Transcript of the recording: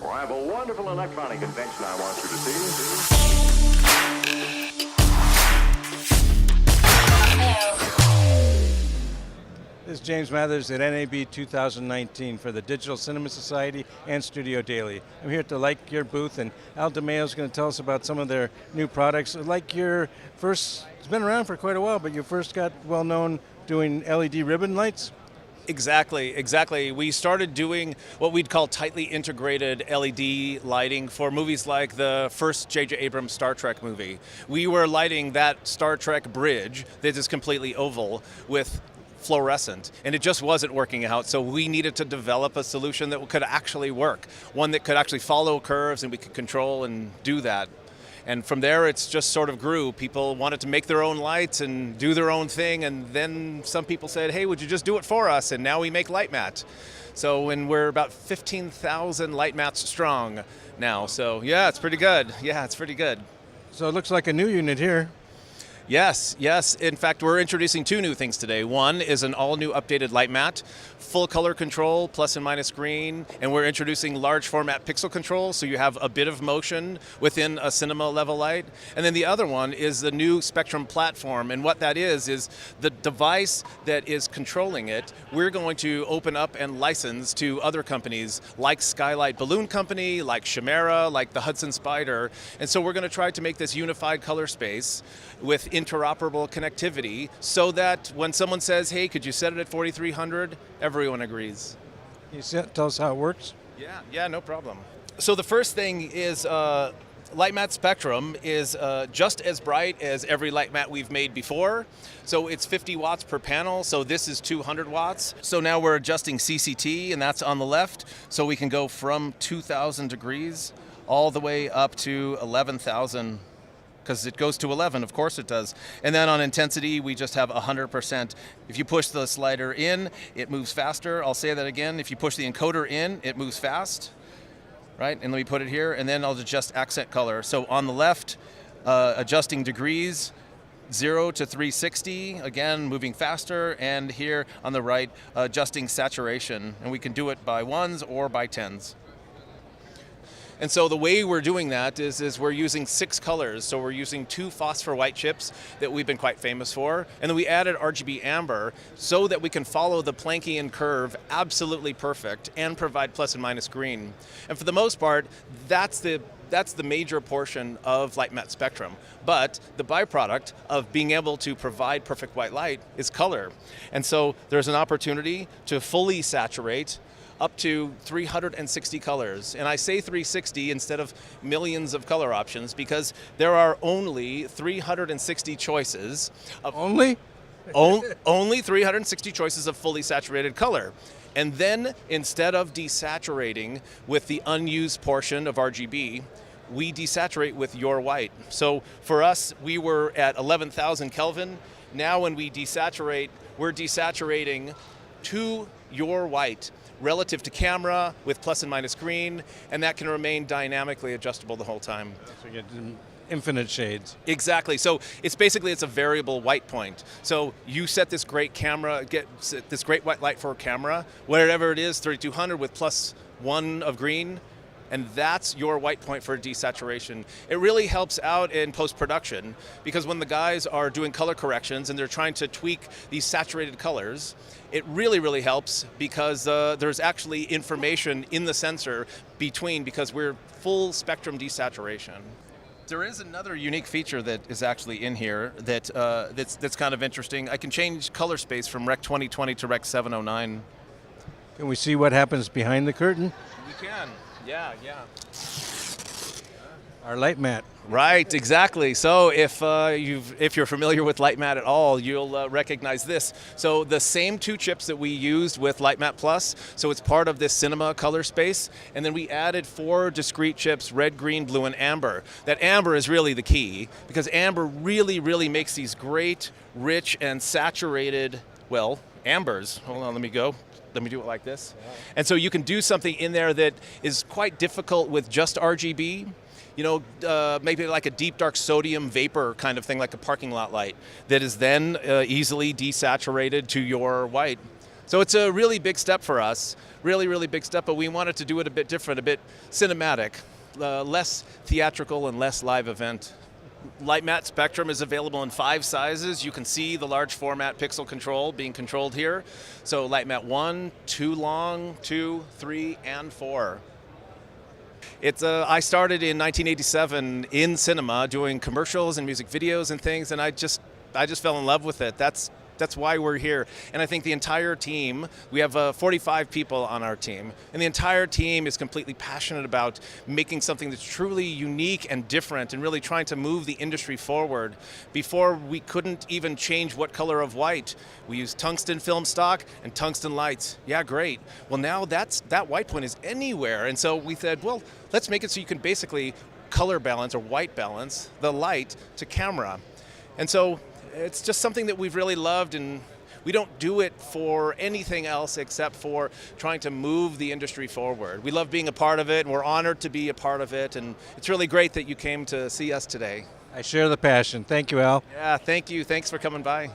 Well, I have a wonderful electronic invention I want you to see. This is James Mathers at NAB 2019 for the Digital Cinema Society and Studio Daily. I'm here at the Litegear booth, and Al DeMayo is going to tell us about some of their new products. Litegear it's been around for quite a while, but you first got well known doing LED ribbon lights. Exactly. We started doing what we'd call tightly integrated LED lighting for movies like the first J.J. Abrams Star Trek movie. We were lighting that Star Trek bridge that is completely oval with fluorescent, and it just wasn't working out, so we needed to develop a solution that could actually work, one that could actually follow curves and we could control and do that. And from there, it's just sort of grew. People wanted to make their own lights and do their own thing, and then some people said, hey, would you just do it for us? And now we make LiteMat. So when we're about 15,000 LiteMats strong now. So yeah, it's pretty good. So it looks like a new unit here. Yes. In fact, we're introducing two new things today. One is an all-new updated LiteMat, full color control, plus and minus green, and we're introducing large format pixel control, so you have a bit of motion within a cinema level light. And then the other one is the new Spectrum platform, and what that is the device that is controlling it, we're going to open up and license to other companies like Skylight Balloon Company, like Chimera, like the Hudson Spider. And so we're going to try to make this unified color space with interoperable connectivity so that when someone says, hey, could you set it at 4300, everyone agrees. Can you tell us how it works? Yeah, no problem. So the first thing is LiteMat Spectrum is just as bright as every LiteMat we've made before. So it's 50 watts per panel, so this is 200 watts. So now we're adjusting CCT, and that's on the left, so we can go from 2000 degrees all the way up to 11,000, because it goes to 11, of course it does. And then on intensity, we just have 100%. If you push the slider in, it moves faster. I'll say that again. If you push the encoder in, it moves fast, right? And let me put it here, and then I'll adjust accent color. So on the left, adjusting degrees, 0 to 360, again, moving faster. And here on the right, adjusting saturation. And we can do it by ones or by tens. And so the way we're doing that is we're using 6 colors. So we're using 2 phosphor white chips that we've been quite famous for. And then we added RGB amber so that we can follow the Planckian curve absolutely perfect and provide plus and minus green. And for the most part, that's the major portion of LiteMat Spectrum. But the byproduct of being able to provide perfect white light is color. And so there's an opportunity to fully saturate up to 360 colors. And I say 360 instead of millions of color options because there are only 360 choices. Only 360 choices of fully saturated color. And then instead of desaturating with the unused portion of RGB, we desaturate with your white. So for us, we were at 11,000 Kelvin. Now when we desaturate, we're desaturating to your white relative to camera with plus and minus green, and that can remain dynamically adjustable the whole time. So you get infinite shades. Exactly. So it's a variable white point. So you set this great this great white light for a camera, wherever it is, 3200 with plus 1 of green, and that's your white point for desaturation. It really helps out in post-production because when the guys are doing color corrections and they're trying to tweak these saturated colors, it really helps because there's actually information in the sensor because we're full spectrum desaturation. There is another unique feature that is actually in here that's kind of interesting. I can change color space from Rec 2020 to Rec 709. Can we see what happens behind the curtain? We can. Yeah. Our LiteMat. Right, exactly. So if you're familiar with LiteMat at all, you'll recognize this. So the same 2 chips that we used with LiteMat Plus, so it's part of this cinema color space, and then we added 4 discrete chips, red, green, blue, and amber. That amber is really the key, because amber really makes these great, rich, and saturated, ambers. Hold on, let me do it like this. And so you can do something in there that is quite difficult with just RGB. Maybe like a deep dark sodium vapor kind of thing, like a parking lot light that is then easily desaturated to your white. So it's a really big step for us, really big step, but we wanted to do it a bit different, a bit cinematic, less theatrical and less live event. LiteMat Spectrum is available in 5 sizes. You can see the large format pixel control being controlled here. So LiteMat 1, 2 long, 2, 3, and 4. I started in 1987 in cinema doing commercials and music videos and things, and I just fell in love with it. That's why we're here. And I think the entire team, we have 45 people on our team, and the entire team is completely passionate about making something that's truly unique and different and really trying to move the industry forward. Before, we couldn't even change what color of white. We used tungsten film stock and tungsten lights. Yeah, great. Well, now that white point is anywhere. And so we said, well, let's make it so you can basically color balance or white balance the light to camera. And so it's just something that we've really loved, and we don't do it for anything else except for trying to move the industry forward. We love being a part of it, and we're honored to be a part of it, and it's really great that you came to see us today. I share the passion. Thank you, Al. Yeah, thank you. Thanks for coming by.